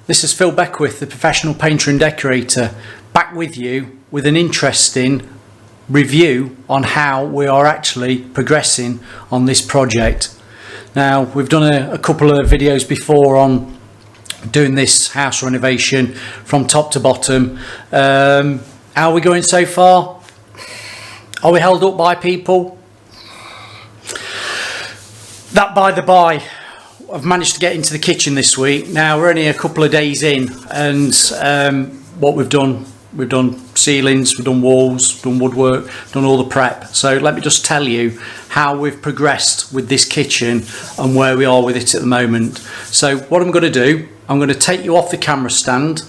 This is Phil Beckwith, the professional painter and decorator, back with you with an interesting review on how we are actually progressing on this project. Now, we've done a couple of videos before on doing this house renovation from top to bottom. How are we going so far? Are we held up by people? That by the by, I've managed to get into the kitchen this week. Now we're only a couple of days in, and what we've done ceilings, we've done walls, done woodwork, done all the prep. So let me just tell you how we've progressed with this kitchen and where we are with it at the moment. So what I'm going to do, I'm going to take you off the camera stand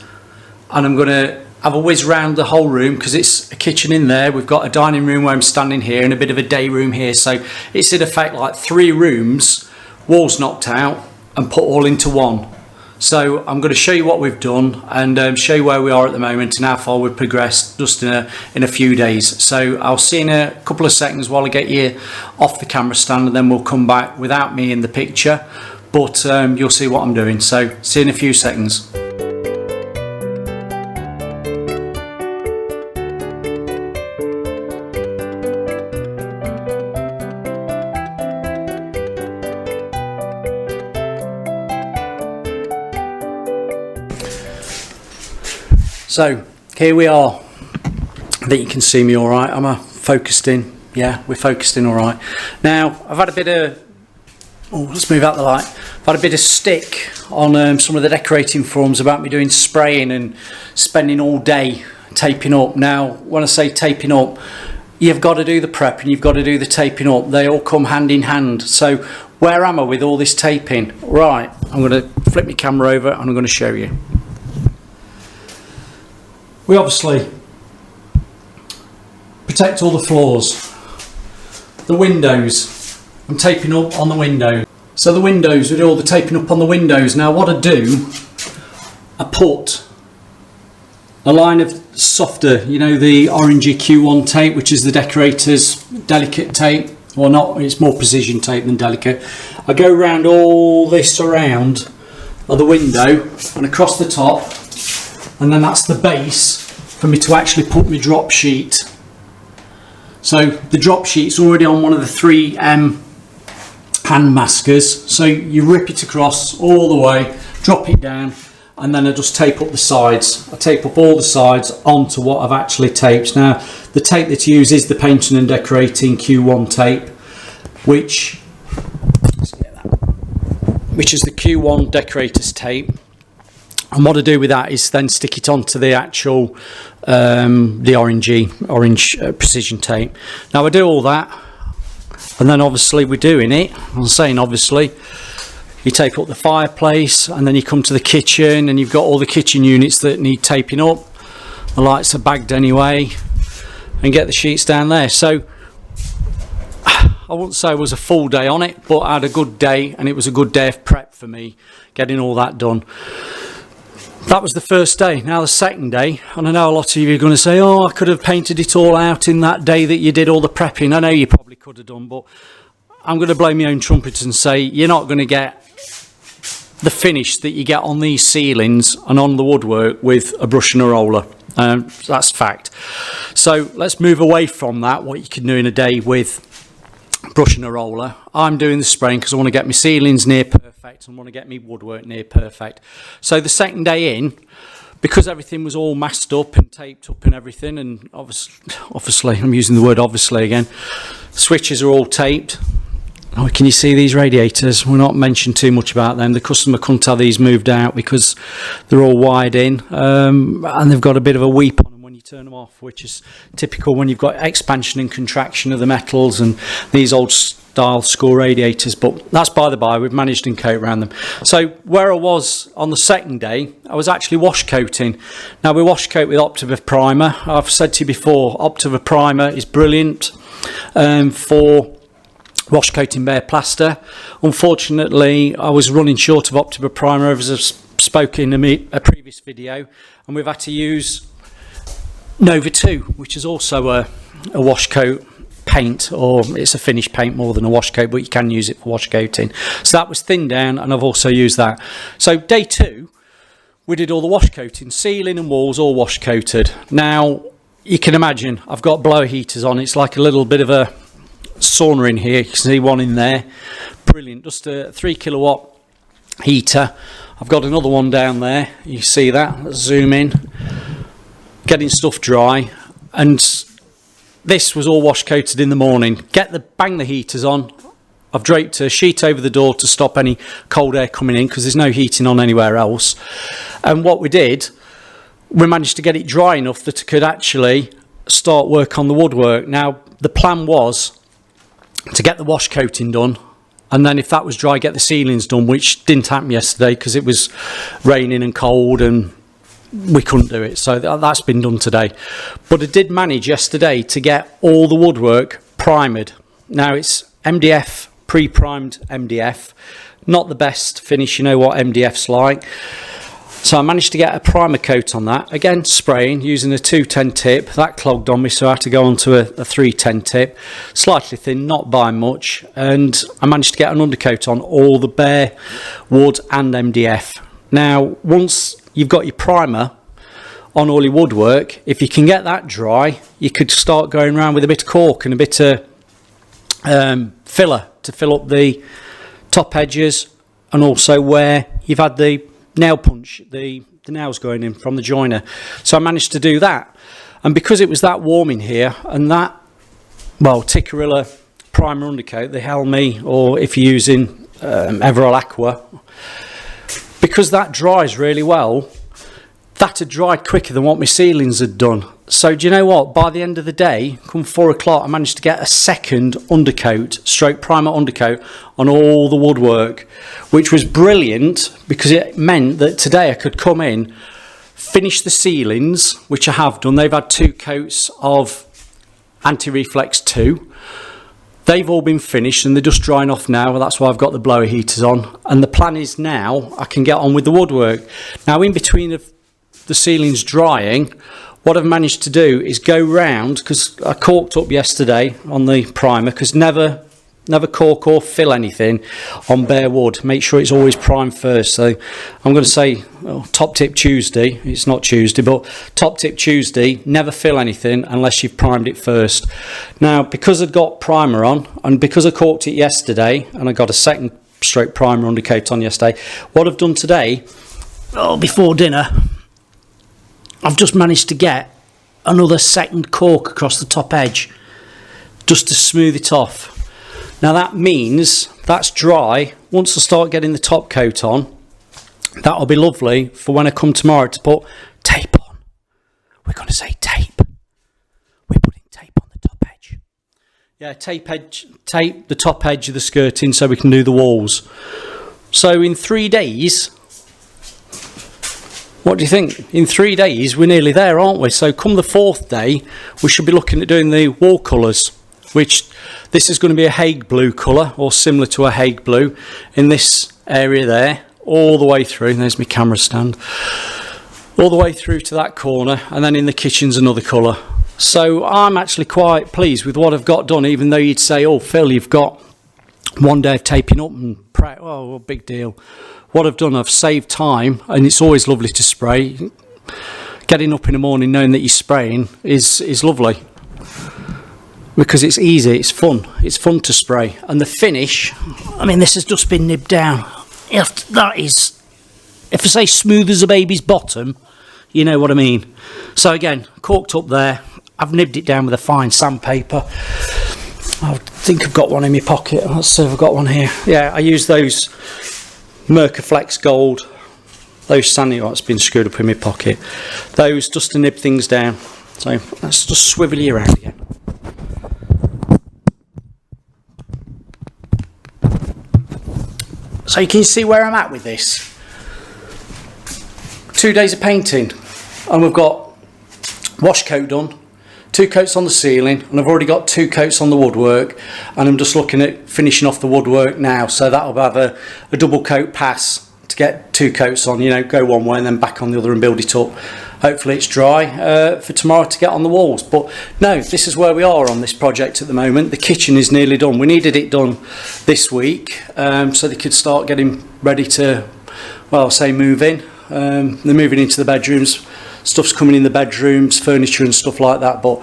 and I'm going to have a whiz round the whole room, because it's a kitchen in there. We've got a dining room where I'm standing here and a bit of a day room here. So it's in effect like 3 rooms, walls knocked out and put all into one. So I'm going to show you what we've done and show you where we are at the moment and how far we've progressed just in a few days. So I'll see you in a couple of seconds while I get you off the camera stand, and then we'll come back without me in the picture, but you'll see what I'm doing. So see you in a few seconds. So here we are. I think you can see me all right. Am I focused in? Yeah, we're focused in all right. Now I've had a bit of, let's move out the light. I've had a bit of stick on some of the decorating forums about me doing spraying and spending all day taping up. Now when I say taping up, you've got to do the prep and you've got to do the taping up. They all come hand in hand. So where am I with all this taping? Right, I'm going to flip my camera over and I'm going to show you. We obviously protect all the floors, the windows. I'm taping up on the window. So the windows, we do all the taping up on the windows. Now what I do, I put a line of softer, you know, the orangey Q1 tape, which is the Decorators delicate tape. Well, not, it's more precision tape than delicate. I go around all this around of the window and across the top, and then that's the base for me to actually put my drop sheet. So the drop sheet's already on one of the 3M hand maskers, so you rip it across all the way, drop it down, and then I just tape up the sides. I tape up all the sides onto what I've actually taped. Now the tape that you use is the painting and decorating Q1 tape, which is the Q1 Decorators tape. And what I do with that is then stick it onto the actual the orange precision tape. Now I do all that, and then obviously we're doing it. I'm saying obviously, you tape up the fireplace, and then you come to the kitchen, and you've got all the kitchen units that need taping up. The lights are bagged anyway, and get the sheets down there. So I wouldn't say it was a full day on it, but I had a good day, and it was a good day of prep for me getting all that done. That was the first day. Now the second day, and I know a lot of you are going to say, oh, I could have painted it all out in that day that you did all the prepping. I know you probably could have done, but I'm going to blow my own trumpet and say you're not going to get the finish that you get on these ceilings and on the woodwork with a brush and a roller. That's fact. So let's move away from that, what you can do in a day with brush and a roller. I'm doing the spraying because I want to get my ceilings near perfect and want to get my woodwork near perfect. So the second day in, because everything was all masked up and taped up and everything, and obviously I'm using the word obviously again, switches are all taped. Oh, can you see these radiators? We're not mentioned too much about them. The customer couldn't have these moved out because they're all wired in, and they've got a bit of a weep on them when you turn them off, which is typical when you've got expansion and contraction of the metals and these old style score radiators. But that's by the by, we've managed to coat around them. So where I was on the second day, I was actually wash coating. Now we wash coat with Optiva primer. I've said to you before, Optiva primer is brilliant for wash coating bare plaster. Unfortunately, I was running short of Optiva primer, as I've spoken in a previous video, and we've had to use Nova 2, which is also a wash coat paint, or it's a finish paint more than a wash coat, but you can use it for wash coating. So that was thinned down, and I've also used that. So day 2, we did all the wash coating, ceiling and walls all wash coated. Now you can imagine I've got blower heaters on. It's like a little bit of a sauna in here. You can see one in there, brilliant, just a 3 kilowatt heater. I've got another one down there, you see that. Let's zoom in, getting stuff dry. And this was all wash coated in the morning. Bang the heaters on. I've draped a sheet over the door to stop any cold air coming in because there's no heating on anywhere else. And what we did, we managed to get it dry enough that it could actually start work on the woodwork. Now the plan was to get the wash coating done, and then if that was dry, get the ceilings done, which didn't happen yesterday because it was raining and cold and we couldn't do it. So that's been done today. But I did manage yesterday to get all the woodwork primed. Now it's MDF, pre-primed MDF, not the best finish, you know what MDF's like. So I managed to get a primer coat on that, again spraying using a 210 tip. That clogged on me, so I had to go on to a 310 tip, slightly thin, not by much, and I managed to get an undercoat on all the bare wood and MDF. Now once you've got your primer on all your woodwork, if you can get that dry, you could start going around with a bit of caulk and a bit of filler to fill up the top edges, and also where you've had the nail punch, the nails going in from the joiner. So I managed to do that, and because it was that warm in here, and that, well, Ticarilla primer undercoat, the Helmi, or if you're using Everall Aqua, because that dries really well, that had dried quicker than what my ceilings had done. So do you know what, by the end of the day, come 4 o'clock, I managed to get a second undercoat, stroke primer undercoat on all the woodwork, which was brilliant because it meant that today I could come in, finish the ceilings, which I have done. They've had 2 coats of anti-reflex 2. They've all been finished and they're just drying off now. That's why I've got the blower heaters on. And the plan is now I can get on with the woodwork. Now in between the ceilings drying, what I've managed to do is go round, because I caulked up yesterday on the primer, because never caulk or fill anything on bare wood. Make sure it's always primed first. So I'm going to say top tip Tuesday. It's not Tuesday, but top tip Tuesday, never fill anything unless you've primed it first. Now because I've got primer on, and because I caulked it yesterday and I got a second stroke primer undercoat on yesterday, what I've done today, before dinner, I've just managed to get another second caulk across the top edge just to smooth it off. Now that means that's dry. Once I start getting the top coat on, that'll be lovely for when I come tomorrow to put tape on. We're going to say tape. We're putting tape on the top edge. Yeah, tape the top edge of the skirting so we can do the walls. So in 3 days, what do you think? In 3 days, we're nearly there, aren't we? So come the 4th day, we should be looking at doing the wall colours, which this is going to be a Hague blue colour, or similar to a Hague blue, in this area there, all the way through. There's my camera stand. All the way through to that corner, and then in the kitchen's another colour. So I'm actually quite pleased with what I've got done, even though you'd say, oh Phil, you've got 1 day of taping up and oh, big deal. What I've done, I've saved time, and it's always lovely to spray. Getting up in the morning knowing that you're spraying is lovely, because it's easy, it's fun to spray. And the finish, I mean, this has just been nibbed down. If I say smooth as a baby's bottom, you know what I mean. So again, corked up there, I've nibbed it down with a fine sandpaper. I think I've got one in my pocket. Let's see if I've got one here. Yeah, I use those Mercaflex Gold, those sanding, it's been screwed up in my pocket. Those just to nib things down. So let's just swivel you around again. So you can see where I'm at with this. 2 days of painting, and we've got wash coat done, 2 coats on the ceiling, and I've already got 2 coats on the woodwork, and I'm just looking at finishing off the woodwork now. So that'll have a double coat pass to get 2 coats on, you know, go one way and then back on the other and build it up. Hopefully it's dry for tomorrow to get on the walls. But no, this is where we are on this project at the moment. The kitchen is nearly done. We needed it done this week so they could start getting ready to, well, say move in. They're moving into the bedrooms. Stuff's coming in the bedrooms, furniture and stuff like that, but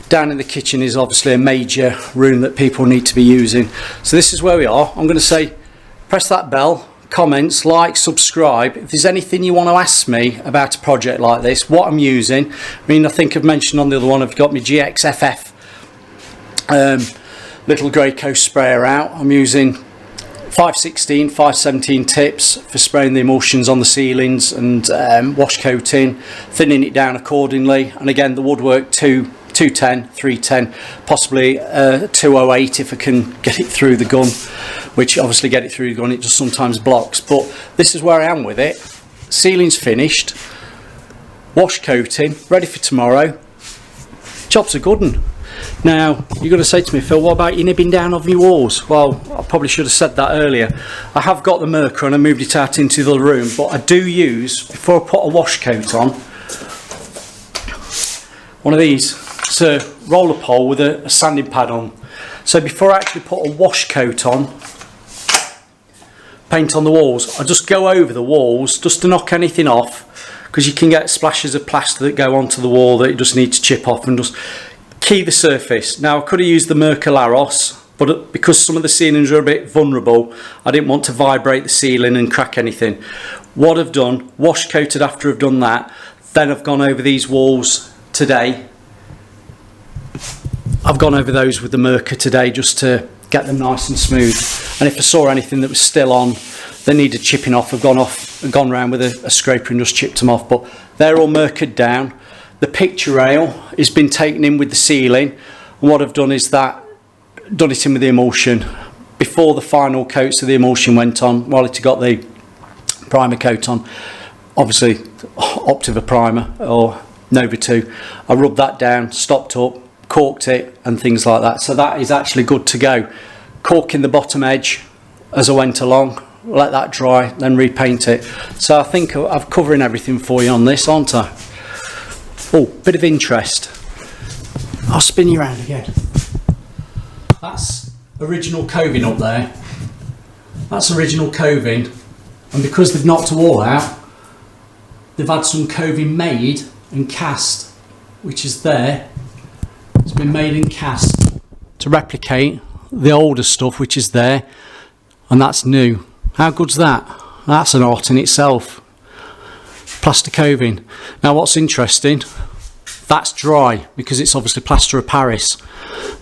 down in the kitchen is obviously a major room that people need to be using. So this is where we are. I'm going to say press that bell, comments, like, subscribe. If there's anything you want to ask me about a project like this, what I'm using, I mean, I think I've mentioned on the other one, I've got my GXFF little grey coast sprayer out. I'm using 516, 517 tips for spraying the emulsions on the ceilings and wash coating, thinning it down accordingly. And again, the woodwork 210, 310, possibly 208 if I can get it through the gun, which obviously get it through the gun, it just sometimes blocks. But this is where I am with it. Ceiling's finished, wash coating, ready for tomorrow. Job's a good one. Now, you're going to say to me, Phil, what about you nibbing down of your walls? Well, I probably should have said that earlier. I have got the Merkur and I moved it out into the room, but I do use, before I put a wash coat on, one of these. It's a roller pole with a sanding pad on. So before I actually put a wash coat on, paint on the walls, I just go over the walls just to knock anything off, because you can get splashes of plaster that go onto the wall that you just need to chip off and just key the surface. Now, I could have used the Merkur Laros, but because some of the ceilings are a bit vulnerable, I didn't want to vibrate the ceiling and crack anything. What I've done, wash coated after I've done that, then I've gone over these walls today. I've gone over those with the Merkur today just to get them nice and smooth. And if I saw anything that was still on, they needed chipping off, I've gone round with a scraper and just chipped them off. But they're all Merkured down. The picture rail has been taken in with the ceiling, and what I've done is done it in with the emulsion before the final coats of the emulsion went on, while it got the primer coat on, obviously Optiva primer or Nova 2. I rubbed that down, stopped up, corked it and things like that, so that is actually good to go. Corking the bottom edge as I went along, let that dry, then repaint it. So I think I'm covering everything for you on this, aren't I? Oh, bit of interest. I'll spin you around again. That's original coving up there. That's original coving. And because they've knocked a wall out, they've had some coving made and cast, which is there. It's been made and cast to replicate the older stuff, which is there. And that's new. How good's that? That's an art in itself. Plaster coving. Now what's interesting, that's dry because it's obviously plaster of Paris.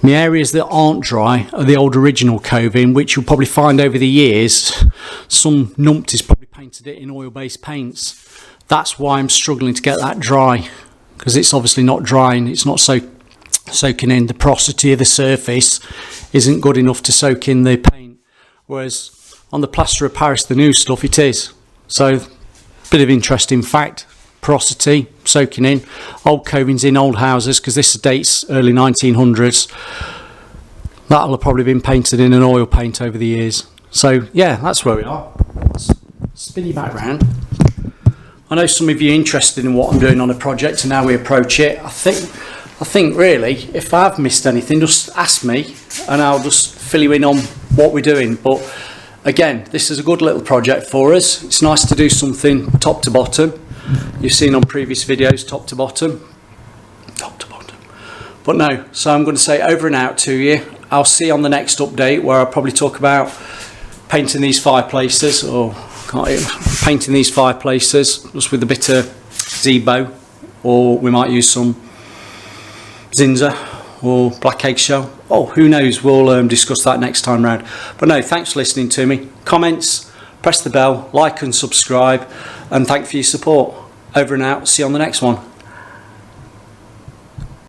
The areas that aren't dry are the old original coving, which you'll probably find over the years some numpties probably painted it in oil-based paints. That's why I'm struggling to get that dry, because it's obviously not drying, it's not soaking in. The porosity of the surface isn't good enough to soak in the paint, whereas on the plaster of Paris, the new stuff, it is. So bit of interesting fact, porosity, soaking in, old covings in old houses, because this dates early 1900s. That'll have probably been painted in an oil paint over the years. So yeah, that's where we are. Let's spin you back round. I know some of you are interested in what I'm doing on a project and how we approach it. I think really, if I have missed anything, just ask me and I'll just fill you in on what we're doing. But again, this is a good little project for us. It's nice to do something top to bottom. You've seen on previous videos, top to bottom. But no, so I'm going to say over and out to you. I'll see you on the next update, where I'll probably talk about painting these fireplaces, or painting these fireplaces just with a bit of Zebo, or we might use some Zinza or black eggshell. Oh, who knows, we'll discuss that next time round. But no, thanks for listening to me. Comments, press the bell, like and subscribe, and thank you for your support. Over and out, see you on the next one.